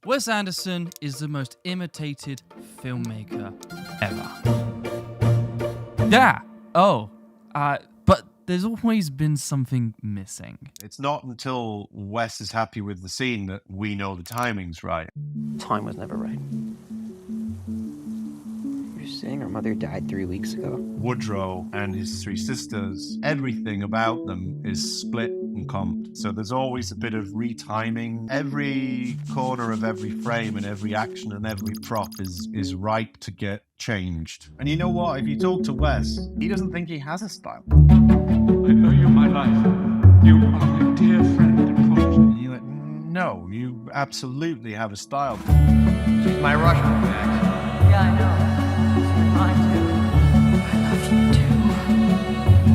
Wes Anderson is the most imitated filmmaker ever. Yeah. But there's always been something missing. It's not until Wes is happy with the scene that we know the timing's right. Time was never right. You're saying her mother died 3 weeks ago? Woodrow and his three sisters, everything about them is split and comped. So there's always a bit of retiming. Every corner of every frame and every action and every prop is ripe to get changed. And you know what? If you talk to Wes, he doesn't think he has a style. I owe you my life. You are my dear friend and protege. And you're like, no, you absolutely have a style. She's my Russian, Max. Yeah, I know. She's mine too. I love you too.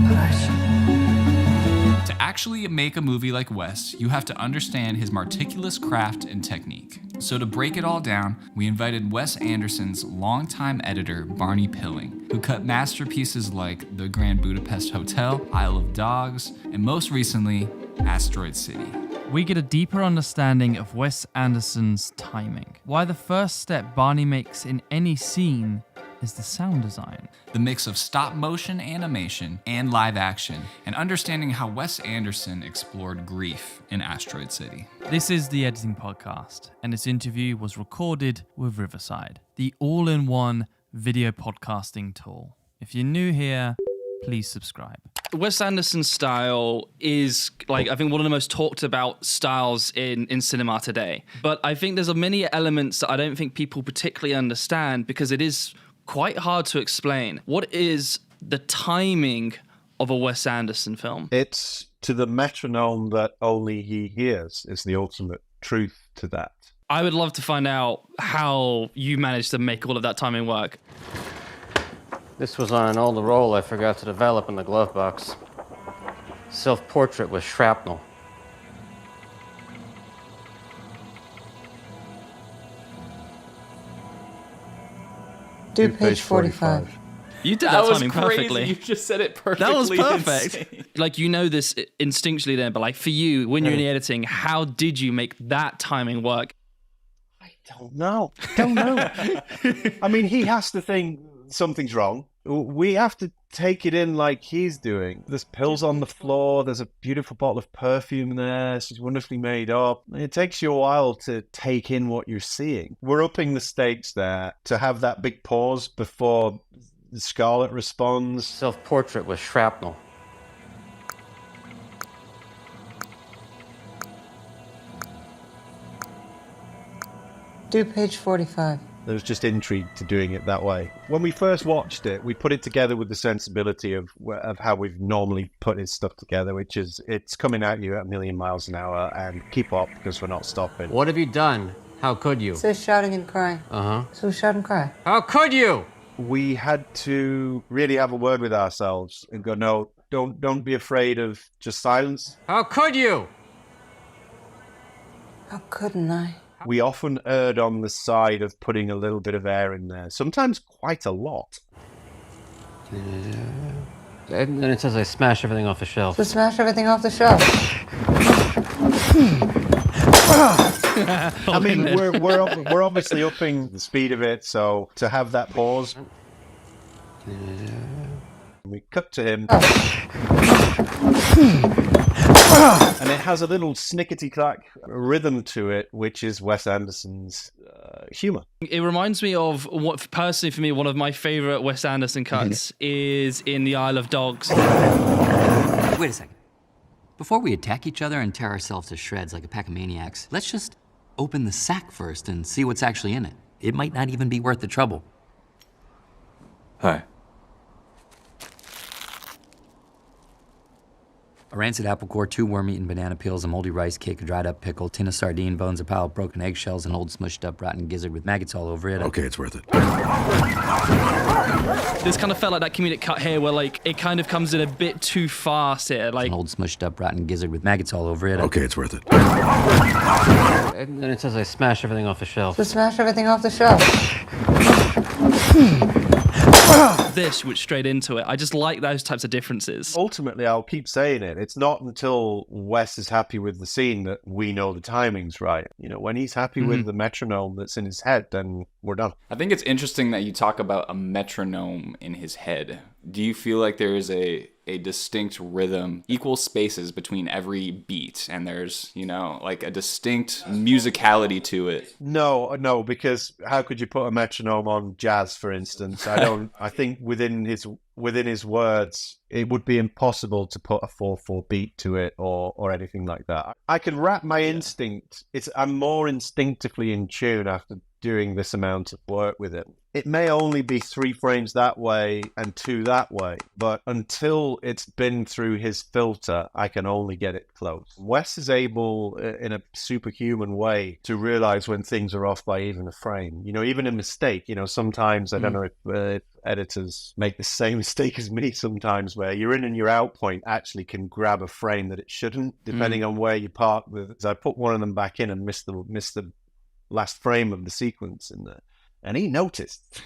But To actually make a movie like Wes, you have to understand his meticulous craft and technique. So to break it all down, we invited Wes Anderson's longtime editor, Barney Pilling, who cut masterpieces like The Grand Budapest Hotel, Isle of Dogs, and most recently, Asteroid City. We get a deeper understanding of Wes Anderson's timing, why the first step Barney makes in any scene is the sound design. The mix of stop motion animation and live action, and understanding how Wes Anderson explored grief in Asteroid City. This is the Editing Podcast, and this interview was recorded with Riverside, the all-in-one video podcasting tool. If you're new here, please subscribe. Wes Anderson's style is, I think one of the most talked about styles in cinema today. But I think there's many elements that I don't think people particularly understand because it is quite hard to explain. What is the timing of a Wes Anderson film? It's to the metronome that only he hears is the ultimate truth to that. I would love to find out how you managed to make all of that timing work. This was on an old roll I forgot to develop in the glove box. Self-portrait with shrapnel. do page 45. You did that timing crazy. perfectly. You just said it perfectly. That was perfect. Insane. You know this instinctually then, but for you, when you're in the editing, how did you make that timing work? I don't know. I mean, he has to think something's wrong. We have to take it in like he's doing. There's pills on the floor. There's a beautiful bottle of perfume there. She's wonderfully made up. It takes you a while to take in what you're seeing. We're upping the stakes there to have that big pause before Scarlett responds. Self-portrait with shrapnel. Do page 45. There was just intrigue to doing it that way. When we first watched it, we put it together with the sensibility of how we've normally put his stuff together, which is it's coming at you at 1,000,000 miles an hour and keep up because we're not stopping. What have you done? How could you? It says shouting and crying. Uh-huh. So shout and cry. How could you? We had to really have a word with ourselves and go, no, don't be afraid of just silence. How could you? How couldn't I? We often erred on the side of putting a little bit of air in there, sometimes quite a lot. And then it says I smash everything off the shelf. So smash everything off the shelf. I mean, we're obviously upping the speed of it, so to have that pause, we cut to him, and it has a little snickety-clack rhythm to it, which is Wes Anderson's humor. It reminds me of what, personally for me, one of my favorite Wes Anderson cuts is in The Isle of Dogs. Wait a second. Before we attack each other and tear ourselves to shreds like a pack of maniacs, let's just open the sack first and see what's actually in it. It might not even be worth the trouble. Hi. A rancid apple core, 2 worm-eaten banana peels, a moldy rice cake, a dried-up pickle, tin of sardine bones, a pile of broken eggshells, an old smushed-up rotten gizzard with maggots all over it. Okay, it's worth it. This kind of felt like that comedic cut here where it kind of comes in a bit too fast here. An old smushed-up rotten gizzard with maggots all over it. Okay, it's worth it. And then it says I smash everything off the shelf. So smash everything off the shelf. of this, which straight into it. I just like those types of differences. Ultimately, I'll keep saying it. It's not until Wes is happy with the scene that we know the timing's right. You know, when he's happy with the metronome that's in his head, then we're done. I think it's interesting that you talk about a metronome in his head. Do you feel like there is a distinct rhythm, equal spaces between every beat, and there's, you know, like a distinct musicality to it? No, because how could you put a metronome on jazz, for instance? I think within his words, it would be impossible to put a 4/4 beat to it or anything like that. I can wrap my instinct. I'm more instinctively in tune after doing this amount of work with it. It may only be 3 frames that way and 2 that way, but until it's been through his filter, I can only get it close. Wes is able, in a superhuman way, to realize when things are off by even a frame. You know, even a mistake. You know, sometimes, I don't know if editors make the same mistake as me sometimes, where your in and your out point actually can grab a frame that it shouldn't, depending on where you part with. I put one of them back in and missed the last frame of the sequence in there. And he noticed.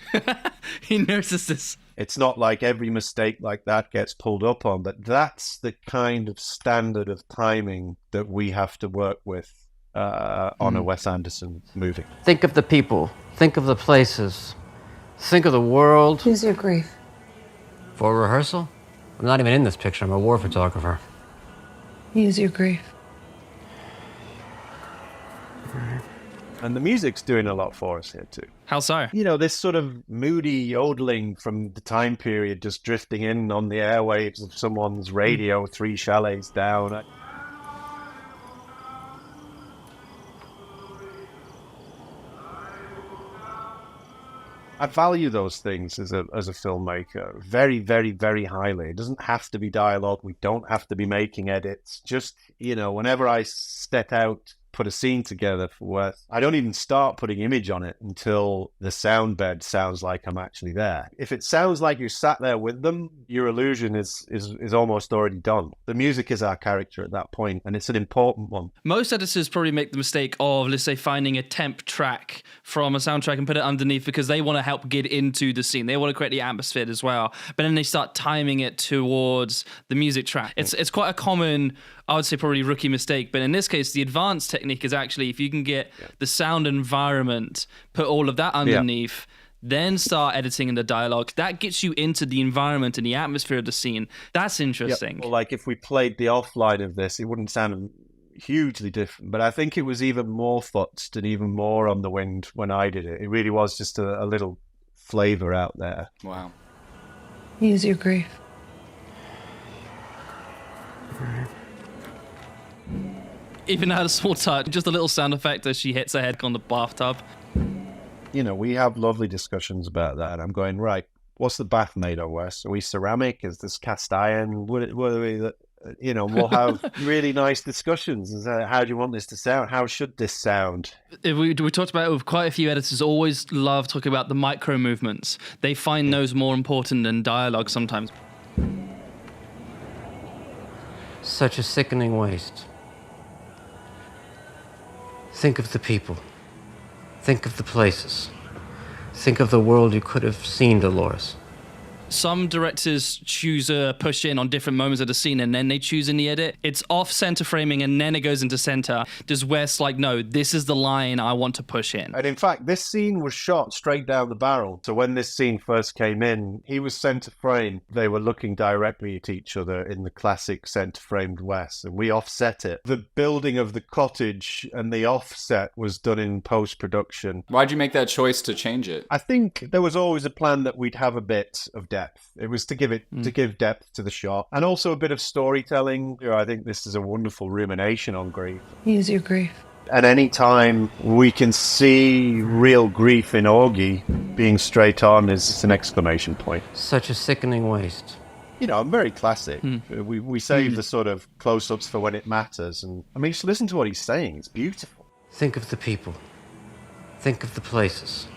He notices. It's not like every mistake like that gets pulled up on, but that's the kind of standard of timing that we have to work with on a Wes Anderson movie. Think of the people. Think of the places. Think of the world. Use your grief. For rehearsal? I'm not even in this picture. I'm a war photographer. Use your grief. And the music's doing a lot for us here too. How so? You know, this sort of moody yodeling from the time period just drifting in on the airwaves of someone's radio 3 chalets down. I value those things as a filmmaker very, very, very highly. It doesn't have to be dialogue. We don't have to be making edits. Just, you know, whenever I set out, put a scene together for Wes, I don't even start putting image on it until the sound bed sounds like I'm actually there. If it sounds like you sat there with them, your illusion is almost already done. The music is our character at that point, and it's an important one. Most editors probably make the mistake of, let's say, finding a temp track from a soundtrack and put it underneath because they want to help get into the scene. They want to create the atmosphere as well. But then they start timing it towards the music track. It's quite a common, I would say, probably rookie mistake. But in this case, the advanced technique is actually, if you can get the sound environment, put all of that underneath, then start editing in the dialogue. That gets you into the environment and the atmosphere of the scene. That's interesting. Well, like if we played the offline of this, it wouldn't sound hugely different, but I think it was even more futzed and even more on the wind when I did it. It really was just a little flavor out there. Wow. Use your grief. Even had a small touch, just a little sound effect as she hits her head on the bathtub. You know, we have lovely discussions about that. I'm going, right, what's the bath made of, Wes? Are we ceramic? Is this cast iron? What are we, you know, we'll have really nice discussions. How do you want this to sound? How should this sound? We talked about it with quite a few editors, always love talking about the micro movements. They find those more important than dialogue sometimes. Such a sickening waste. Think of the people. Think of the places. Think of the world you could have seen, Dolores. Some directors choose a push in on different moments of the scene and then they choose in the edit. It's off center framing and then it goes into center. Does Wes like, no, this is the line I want to push in? And in fact, this scene was shot straight down the barrel. So when this scene first came in, he was center frame. They were looking directly at each other in the classic center framed Wes, and we offset it. The building of the cottage and the offset was done in post-production. Why'd you make that choice to change it? I think there was always a plan that we'd have a bit of depth. It was to give depth to the shot and also a bit of storytelling. You know, I think this is a wonderful rumination on grief. Use your grief. And any time we can see real grief in Augie being straight on is an exclamation point. Such a sickening waste. You know, I'm very classic. We save the sort of close-ups for when it matters. And I mean, just listen to what he's saying. It's beautiful. Think of the people. Think of the places.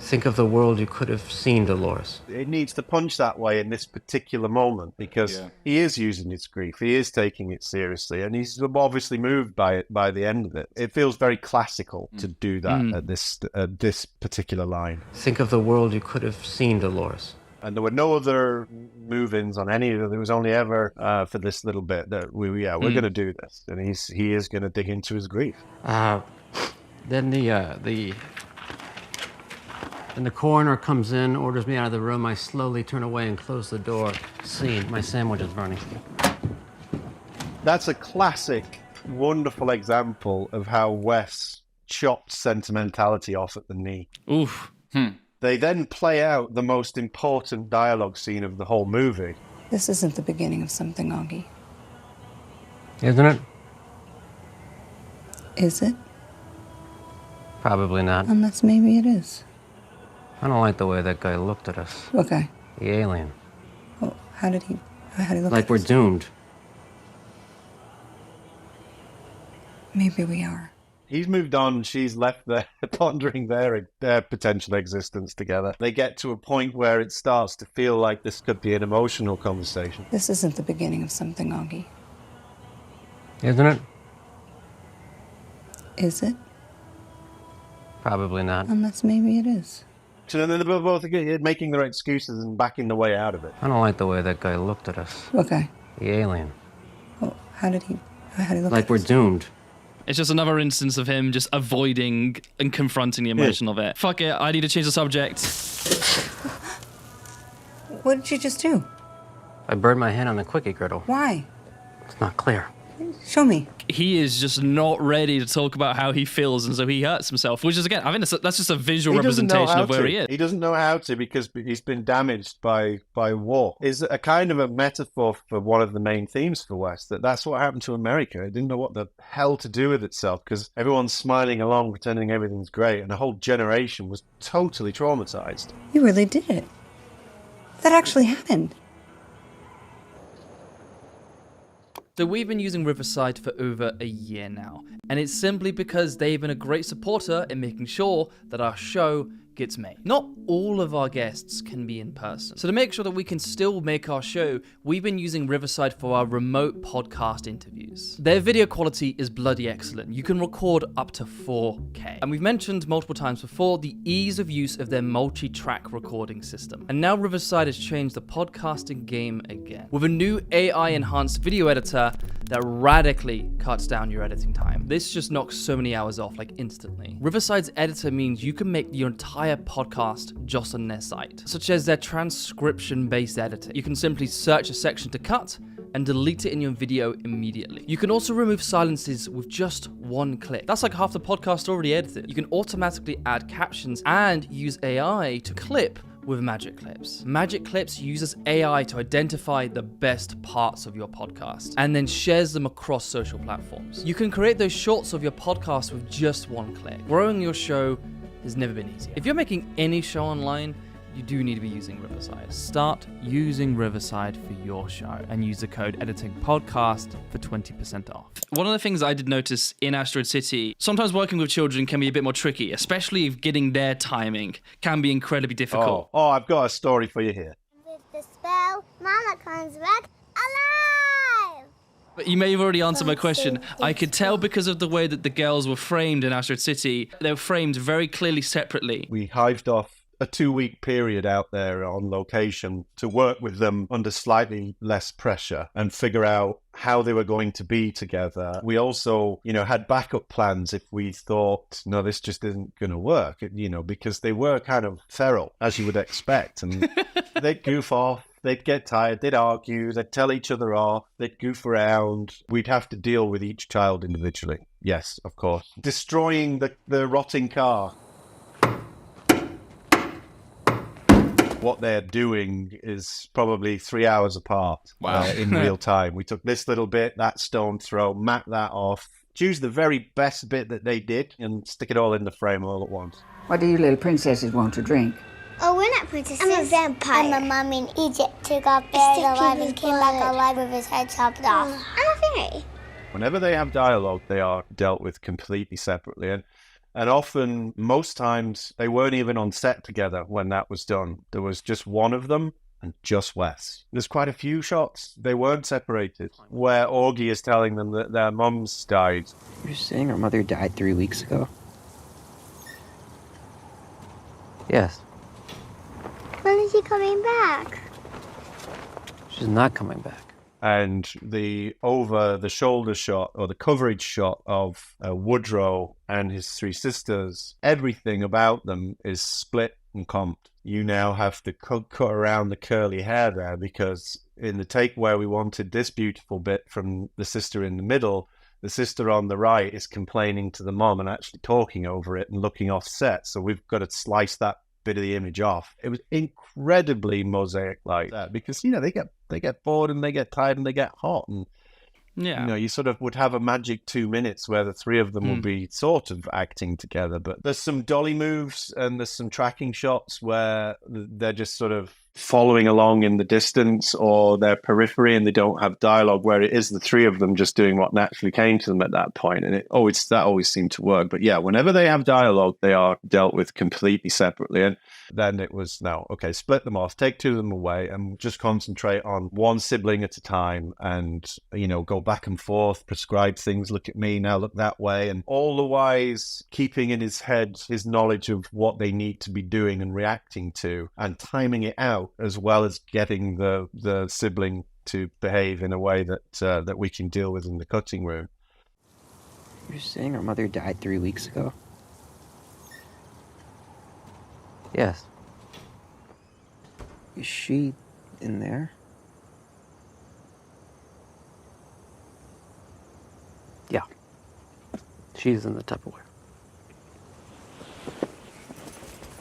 Think of the world you could have seen, Dolores. It needs to punch that way in this particular moment because he is using his grief. He is taking it seriously, and he's obviously moved by it by the end of it. It feels very classical to do that at this particular line. Think of the world you could have seen, Dolores. And there were no other move-ins on any of them. There was only ever for this little bit that we're going to do this. And he is going to dig into his grief. Then the coroner comes in, orders me out of the room. I slowly turn away and close the door. Scene. My sandwich is burning. That's a classic, wonderful example of how Wes chopped sentimentality off at the knee. Oof. They then play out the most important dialogue scene of the whole movie. This isn't the beginning of something, Augie. Isn't it? Is it? Probably not. Unless maybe it is. I don't like the way that guy looked at us. What guy? The alien. Well, how did he look Like at we're us? doomed. Maybe we are. He's moved on. She's left there pondering their potential existence together. They get to a point where it starts to feel like this could be an emotional conversation. This isn't the beginning of something, Augie. Isn't it? Is it? Probably not. Unless maybe it is. So then they're both making their excuses and backing the way out of it. I don't like the way that guy looked at us. What guy? The alien. Well, how did he look Like at we're us? doomed. It's just another instance of him just avoiding and confronting the emotion of it. Fuck it, I need to change the subject. What did you just do? I burned my hand on the quickie griddle. Why? It's not clear. Show me. He is just not ready to talk about how he feels, and so he hurts himself, which is, again, I think that's just a visual He doesn't know representation how of where to. he is. He doesn't know how to because he's been damaged by war. Is a kind of a metaphor for one of the main themes for West. That's what happened to America. It didn't know what the hell to do with itself because everyone's smiling along, pretending everything's great, and a whole generation was totally traumatized. You really did it. That actually happened. So we've been using Riverside for over a year now, and it's simply because they've been a great supporter in making sure that our show gets made. Not all of our guests can be in person, so to make sure that we can still make our show, we've been using Riverside for our remote podcast interviews. Their video quality is bloody excellent. You can record up to 4K. And we've mentioned multiple times before the ease of use of their multi-track recording system. And now Riverside has changed the podcasting game again, with a new AI-enhanced video editor that radically cuts down your editing time. This just knocks so many hours off, like instantly. Riverside's editor means you can make your entire podcast just on their site, such as their transcription-based editor. You can simply search a section to cut and delete it in your video immediately. You can also remove silences with just one click. That's like half the podcast already edited. You can automatically add captions and use AI to clip with Magic Clips. Magic Clips uses AI to identify the best parts of your podcast and then shares them across social platforms. You can create those shorts of your podcast with just one click. Growing your show has never been easier. If you're making any show online, you do need to be using Riverside. Start using Riverside for your show and use the code editingpodcast for 20% off. One of the things I did notice in Asteroid City, sometimes working with children can be a bit more tricky, especially if getting their timing can be incredibly difficult. Oh, I've got a story for you here. With the spell, Mama comes back alive! But you may have already answered my question. I could tell because of the way that the girls were framed in Asteroid City, they were framed very clearly separately. We hived off a 2-week period out there on location to work with them under slightly less pressure and figure out how they were going to be together. We also, had backup plans if we thought, no, this just isn't going to work, because they were kind of feral, as you would expect. And they'd goof off. They'd get tired, they'd argue, they'd tell each other off, they'd goof around. We'd have to deal with each child individually. Yes, of course. Destroying the rotting car. What they're doing is probably 3 hours apart. Wow. In real time. We took this little bit, that stone throw, map that off, choose the very best bit that they did, and stick it all in the frame all at once. What do you little princesses want to drink? Oh, we're not princesses. I'm a vampire. I'm a mum in Egypt who got buried alive and came back alive with his head chopped off. I'm a fairy. Whenever they have dialogue, they are dealt with completely separately. And often, most times, they weren't even on set together when that was done. There was just one of them and just Wes. There's quite a few shots. They weren't separated, where Augie is telling them that their mums died. You're saying our mother died 3 weeks ago? Yes. When did she coming back? She's not coming back. And the over-the-shoulder shot or the coverage shot of Woodrow and his three sisters, everything about them is split and comped. You now have to cut around the curly hair there, because in the take where we wanted this beautiful bit from the sister in the middle, the sister on the right is complaining to the mom and actually talking over it and looking offset. So we've got to slice that bit of the image off. It was incredibly mosaic like that, because they get bored and they get tired and they get hot, and you sort of would have a magic 2 minutes where the three of them will be sort of acting together. But there's some dolly moves and there's some tracking shots where they're just sort of following along in the distance or their periphery, and they don't have dialogue, where it is the three of them just doing what naturally came to them at that point. And that always seemed to work. But yeah, whenever they have dialogue, they are dealt with completely separately. And then it was, now, okay, split them off, take two of them away, and just concentrate on one sibling at a time, and go back and forth, prescribe things, look at me, now look that way, and all the wise keeping in his head his knowledge of what they need to be doing and reacting to, and timing it out, as well as getting the sibling to behave in a way that we can deal with in the cutting room. You're saying her mother died 3 weeks ago? Yes. Is she in there? Yeah. She's in the Tupperware.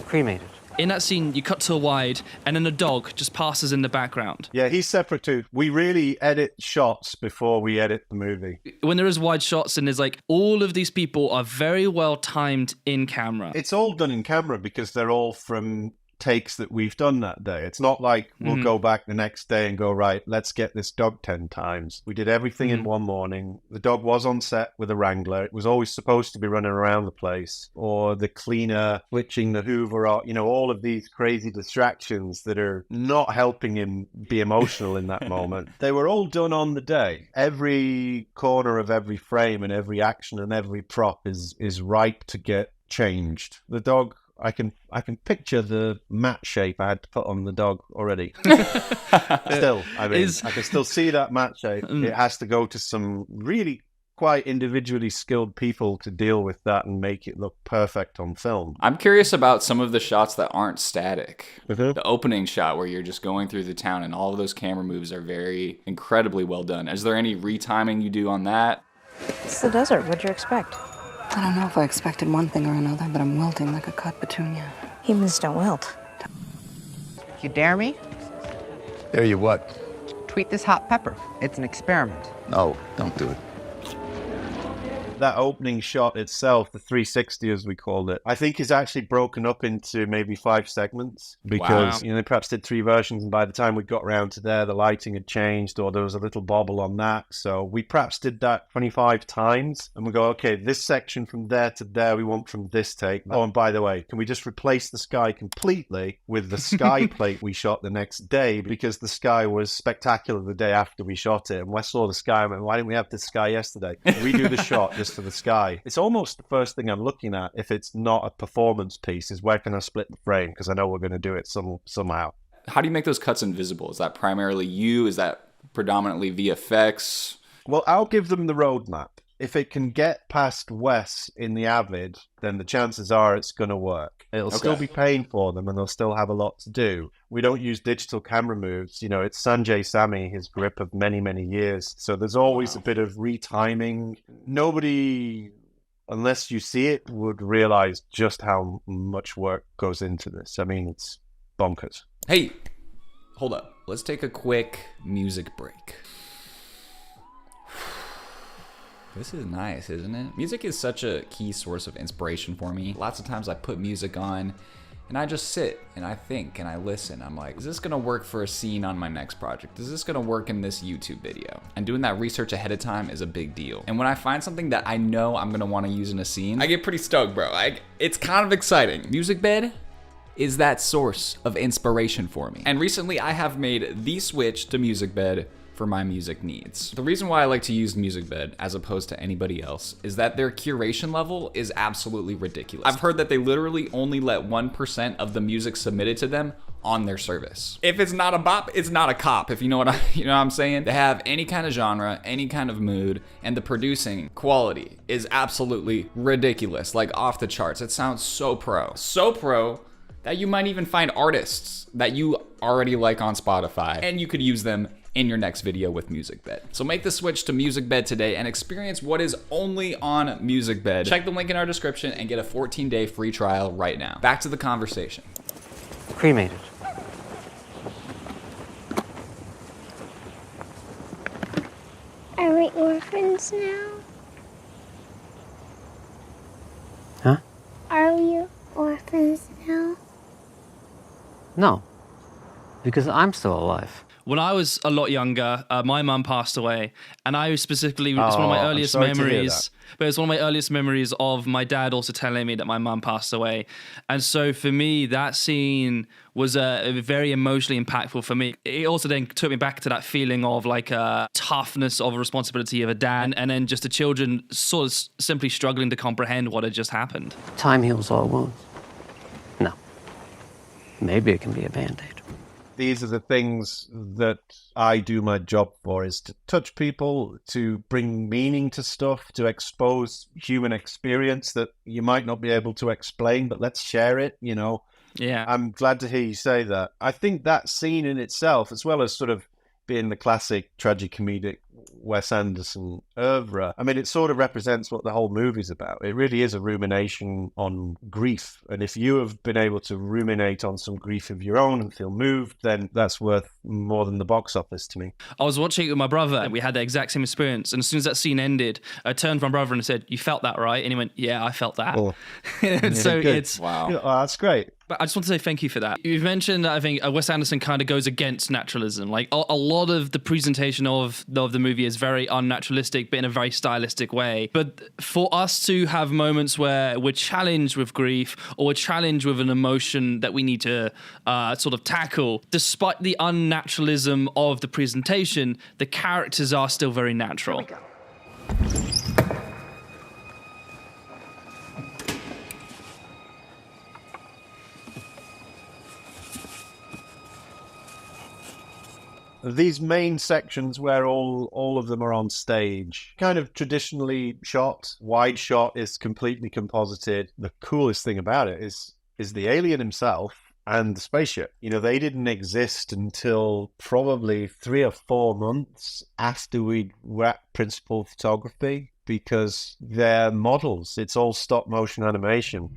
Cremated. In that scene, you cut to a wide, and then a dog just passes in the background. Yeah, he's separate too. We really edit shots before we edit the movie. When there is wide shots and there's all of these people are very well timed in camera. It's all done in camera because they're all from takes that we've done that day. It's not like we'll go back the next day and go, right, let's get this dog 10 times. We did everything in one morning. The dog was on set with a wrangler. It was always supposed to be running around the place, or the cleaner switching the Hoover, or all of these crazy distractions that are not helping him be emotional in that moment. They were all done on the day. Every corner of every frame and every action and every prop is ripe to get changed. The dog, I can picture the mat shape I had to put on the dog already. Still, I can still see that mat shape. It has to go to some really quite individually skilled people to deal with that and make it look perfect on film. I'm curious about some of the shots that aren't static. The opening shot where you're just going through the town and all of those camera moves are very incredibly well done. Is there any retiming you do on that? It's the desert. What'd you expect? I don't know if I expected one thing or another, but I'm wilting like a cut petunia. Humans don't wilt. You dare me? Dare you what? Tweet this hot pepper. It's an experiment. No, don't do it. That opening shot itself, the 360 as we called it, I think is actually broken up into maybe 5 segments, because they perhaps did 3 versions, and by the time we got around to there, the lighting had changed or there was a little bobble on that. So we perhaps did that 25 times, and we go, okay, this section from there to there we want from this take. Oh, and by the way, can we just replace the sky completely with the sky plate we shot the next day, because the sky was spectacular the day after we shot it, and Wes saw the sky and went, why didn't we have this sky yesterday? Redo the shot just for the sky. It's almost the first thing I'm looking at if it's not a performance piece, is where can I split the frame, because I know we're going to do it somehow. How do you make those cuts invisible? Is that primarily you? Is that predominantly VFX? Well, I'll give them the roadmap. If it can get past Wes in the Avid, then the chances are it's going to work. It'll still be paying for them, and they'll still have a lot to do. We don't use digital camera moves. It's Sanjay Sami, his grip of many, many years. So there's always a bit of retiming. Nobody, unless you see it, would realize just how much work goes into this. I mean, it's bonkers. Hey, hold up. Let's take a quick music break. This is nice, isn't it? Music is such a key source of inspiration for me. Lots of times I put music on and I just sit and I think and I listen. I'm like, is this gonna work for a scene on my next project? Is this gonna work in this YouTube video? And doing that research ahead of time is a big deal. And when I find something that I know I'm gonna wanna use in a scene, I get pretty stoked, bro. It's kind of exciting. MusicBed is that source of inspiration for me. And recently I have made the switch to MusicBed for my music needs. The reason why I like to use MusicBed as opposed to anybody else is that their curation level is absolutely ridiculous. I've heard that they literally only let 1% of the music submitted to them on their service. If it's not a bop, it's not a cop, if you know what I'm saying. They have any kind of genre, any kind of mood, and the producing quality is absolutely ridiculous, like off the charts. It sounds so pro that you might even find artists that you already like on Spotify, and you could use them in your next video with MusicBed. So make the switch to MusicBed today and experience what is only on MusicBed. Check the link in our description and get a 14-day free trial right now. Back to the conversation. Cremated. Are we orphans now? Huh? Are we orphans now? No, because I'm still alive. When I was a lot younger, my mum passed away, and I specifically, it's one of my earliest memories. But it's one of my earliest memories of my dad also telling me that my mum passed away. And so for me, that scene was very emotionally impactful for me. It also then took me back to that feeling of like a toughness of a responsibility of a dad, and then just the children sort of simply struggling to comprehend what had just happened. Time heals all wounds. No. Maybe it can be a Band-Aid. These are the things that I do my job for, is to touch people, to bring meaning to stuff, to expose human experience that you might not be able to explain, but let's share it, you know. Yeah. I'm glad to hear you say that. I think that scene in itself, as well as sort of being the classic tragicomedic Wes Anderson oeuvre, I mean, it sort of represents what the whole movie's about. It really is a rumination on grief. And if you have been able to ruminate on some grief of your own and feel moved, then that's worth more than the box office to me. I was watching it with my brother, and we had the exact same experience. And as soon as that scene ended, I turned to my brother and I said, "You felt that, right?" And he went, "Yeah, I felt that." Oh. And so Good. it's... Wow. Oh, that's great. But I just want to say thank you for that. You've mentioned that I think Wes Anderson kind of goes against naturalism. Like a lot of the presentation of the movie is very unnaturalistic, but in a very stylistic way. But for us to have moments where we're challenged with grief, or we're challenged with an emotion that we need to sort of tackle, despite the unnaturalism of the presentation, the characters are still very natural. These main sections where all of them are on stage, kind of traditionally shot, wide shot is completely composited. The coolest thing about it is the alien himself and the spaceship. You know, they didn't exist until probably 3 or 4 months after we'd wrapped principal photography, because they're models. It's all stop motion animation.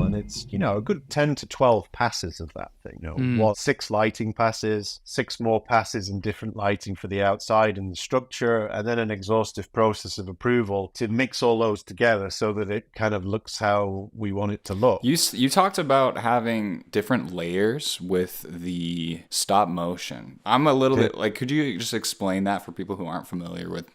And it's, you know, a good 10 to 12 passes of that thing. You know, 6 lighting passes, 6 more passes in different lighting for the outside and the structure, and then an exhaustive process of approval to mix all those together so that it kind of looks how we want it to look. You talked about having different layers with the stop motion. I'm a little bit like, could you just explain that for people who aren't familiar with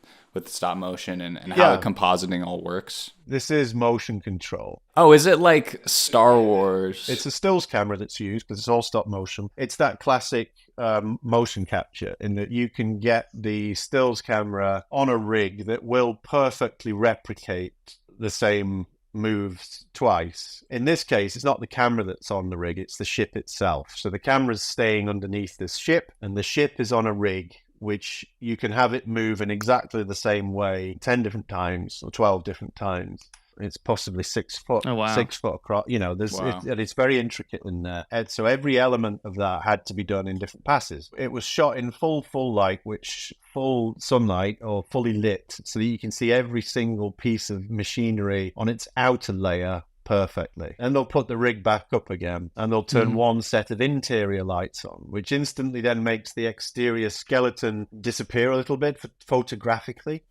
stop motion and how the compositing all works? This is motion control. Oh, is it like Star Wars? It's a stills camera that's used because it's all stop motion. It's that classic motion capture in that you can get the stills camera on a rig that will perfectly replicate the same moves twice. In this case, it's not the camera that's on the rig, it's the ship itself. So the camera's staying underneath this ship, and the ship is on a rig which you can have it move in exactly the same way 10 different times or 12 different times. It's possibly 6 foot, 6 foot across. You know, it's very intricate in there. And so every element of that had to be done in different passes. It was shot in full light, which full sunlight or fully lit, so that you can see every single piece of machinery on its outer layer perfectly. And they'll put the rig back up again, and they'll turn one set of interior lights on, which instantly then makes the exterior skeleton disappear a little bit photographically,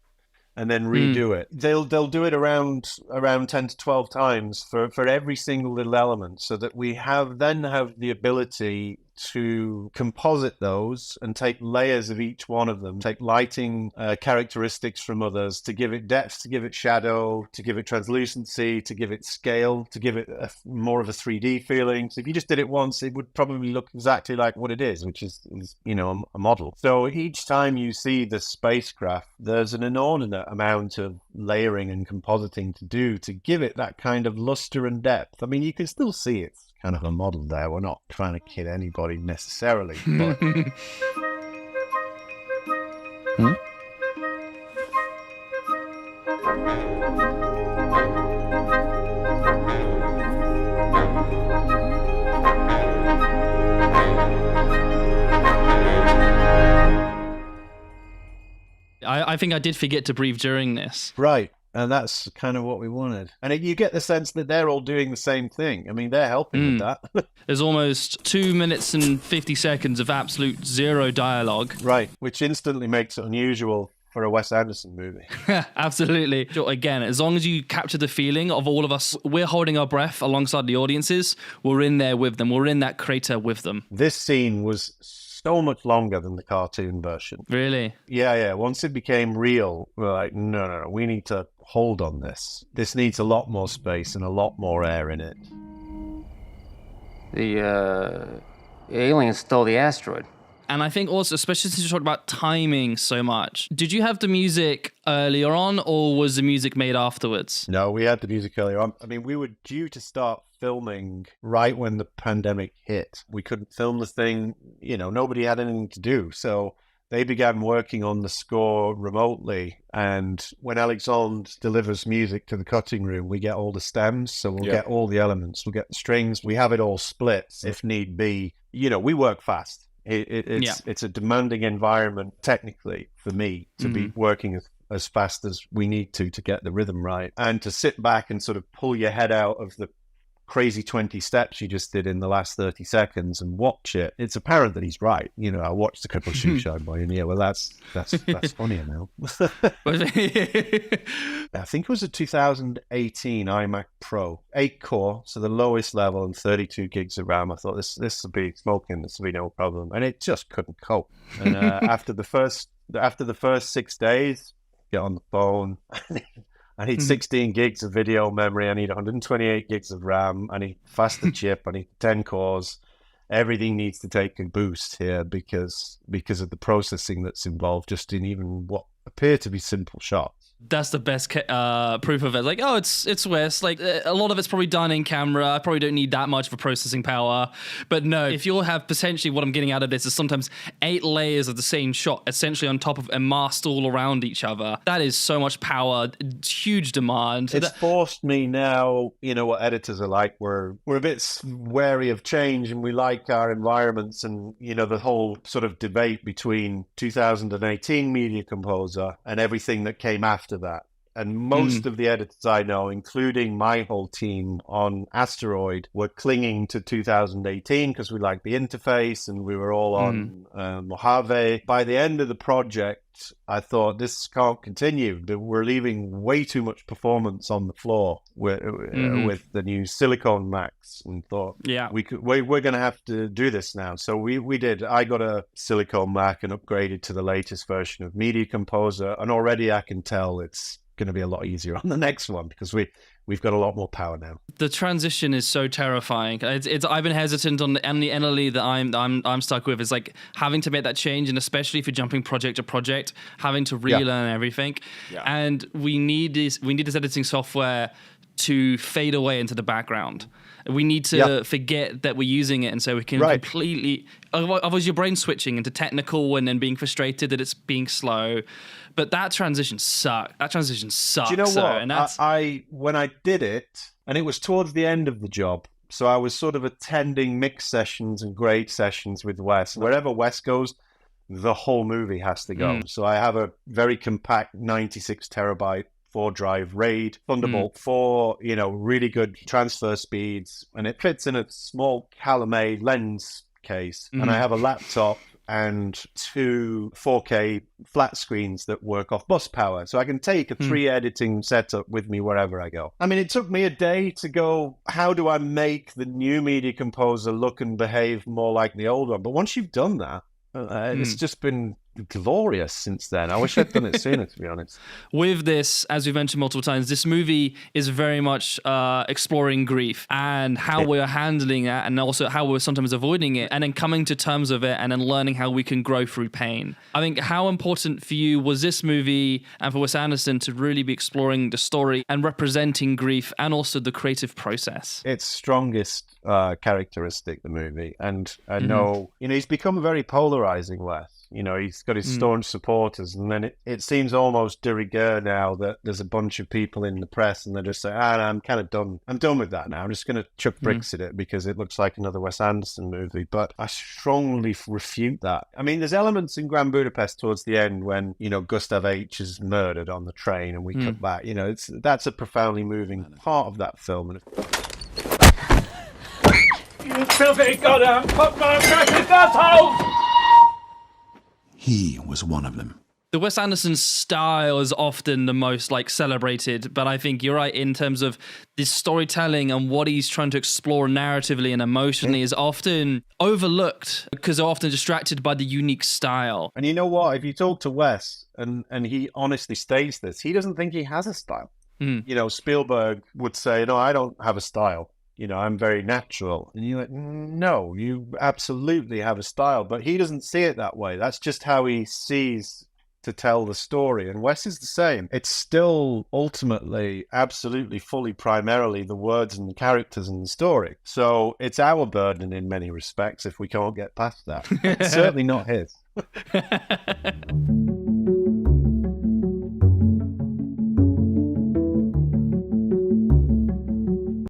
and then redo it. They'll do it around 10 to 12 times for every single little element, so that we have the ability to composite those and take layers of each one of them, take lighting characteristics from others to give it depth, to give it shadow, to give it translucency, to give it scale, to give it more of a 3D feeling. So if you just did it once, it would probably look exactly like what it is, which is you know, a model. So each time you see the spacecraft, there's an inordinate amount of layering and compositing to do to give it that kind of luster and depth. I mean, you can still see it's kind of a model there. We're not trying to kid anybody necessarily, but... I think I did forget to breathe during this. Right. And that's kind of what we wanted. And you get the sense that they're all doing the same thing. I mean, they're helping with that. There's almost 2 minutes and 50 seconds of absolute zero dialogue. Right, which instantly makes it unusual for a Wes Anderson movie. Absolutely. Again, as long as you capture the feeling of all of us, we're holding our breath alongside the audiences. We're in there with them. We're in that crater with them. This scene was so much longer than the cartoon version. Really? Yeah. Once it became real, we're like, no, we need to hold on this. This needs a lot more space and a lot more air in it. The aliens stole the asteroid. And I think also, especially since you talked about timing so much, did you have the music earlier on or was the music made afterwards? No, we had the music earlier on. I mean, we were due to start filming right when the pandemic hit. We couldn't film the thing, nobody had anything to do. So they began working on the score remotely. And when Alexandre delivers music to the cutting room, we get all the stems. So we'll get all the elements, we'll get the strings. We have it all split if need be. We work fast. It's a demanding environment technically for me to be working as fast as we need to get the rhythm right, and to sit back and sort of pull your head out of the crazy 20 steps you just did in the last 30 seconds and watch it. It's apparent that he's right. I watched a couple of Shoeshine Boy, and well, that's funnier now. I think it was a 2018 iMac Pro, 8-core, so the lowest level, and 32 gigs of RAM. I thought this will be smoking. This will be no problem, and it just couldn't cope. And after the first 6 days, get on the phone. I need 16 gigs of video memory. I need 128 gigs of RAM. I need faster chip. I need 10 cores. Everything needs to take a boost here because of the processing that's involved just in even what appear to be simple shots. That's the best proof of it. Like, oh, it's Wes. Like, a lot of it's probably done in camera. I probably don't need that much for processing power. But no, if you'll have potentially what I'm getting out of this is sometimes 8 layers of the same shot, essentially on top of and masked all around each other. That is so much power, huge demand. It's forced me now, what editors are like. We're a bit wary of change, and we like our environments, and, the whole sort of debate between 2018 Media Composer and everything that came after that. And most of the editors I know, including my whole team on Asteroid, were clinging to 2018 because we liked the interface and we were all on Mojave. By the end of the project, I thought this can't continue. We're leaving way too much performance on the floor with the new Silicon Macs, and thought we're going to have to do this now. So we did. I got a Silicon Mac and upgraded to the latest version of Media Composer, and already I can tell it's going to be a lot easier on the next one because we've got a lot more power now. The transition is so terrifying. I've been hesitant on the NLE that I'm stuck with. It's like having to make that change, and especially if you're jumping project to project, having to relearn everything. Yeah. And we need this editing software to fade away into the background. We need to forget that we're using it, and so we can completely. Otherwise, your brain switching into technical and then being frustrated that it's being slow. But that transition sucked. That transition sucks. Do you know what? And when I did it, and it was towards the end of the job, so I was sort of attending mix sessions and grade sessions with Wes. Wherever Wes goes, the whole movie has to go. So I have a very compact 96 terabyte 4-drive RAID, Thunderbolt 4, really good transfer speeds, and it fits in a small Calumet lens case. And I have a laptop and 2 4K flat screens that work off bus power. So I can take a 3 editing setup with me wherever I go. I mean, it took me a day to go, how do I make the new Media Composer look and behave more like the old one? But once you've done that, it's just been glorious since then. I wish I'd done it sooner, to be honest. With this, as we've mentioned multiple times, this movie is very much exploring grief and how we're handling it, and also how we're sometimes avoiding it, and then coming to terms with it, and then learning how we can grow through pain. I think, how important for you was this movie and for Wes Anderson to really be exploring the story and representing grief and also the creative process? Its strongest characteristic, the movie. And I know, he's become very polarizing, Wes. He's got his staunch supporters, and then it seems almost de rigueur now that there's a bunch of people in the press and they're just saying, I'm kind of done. I'm done with that now. I'm just going to chuck bricks at it because it looks like another Wes Anderson movie. But I strongly refute that. I mean, there's elements in Grand Budapest towards the end when, Gustav H is murdered on the train and we cut back. That's a profoundly moving part of that film. You filthy goddamn popcorn crackers asshole! He was one of them. The Wes Anderson style is often the most celebrated, but I think you're right in terms of this storytelling and what he's trying to explore narratively and emotionally is often overlooked because they're often distracted by the unique style. And you know what? If you talk to Wes, and he honestly states this, he doesn't think he has a style. Spielberg would say, no, I don't have a style. I'm very natural. And you're like, no, you absolutely have a style. But he doesn't see it that way. That's just how he sees to tell the story. And Wes is the same. It's still ultimately, absolutely, fully, primarily the words and the characters and the story. So it's our burden in many respects if we can't get past that. It's certainly not his.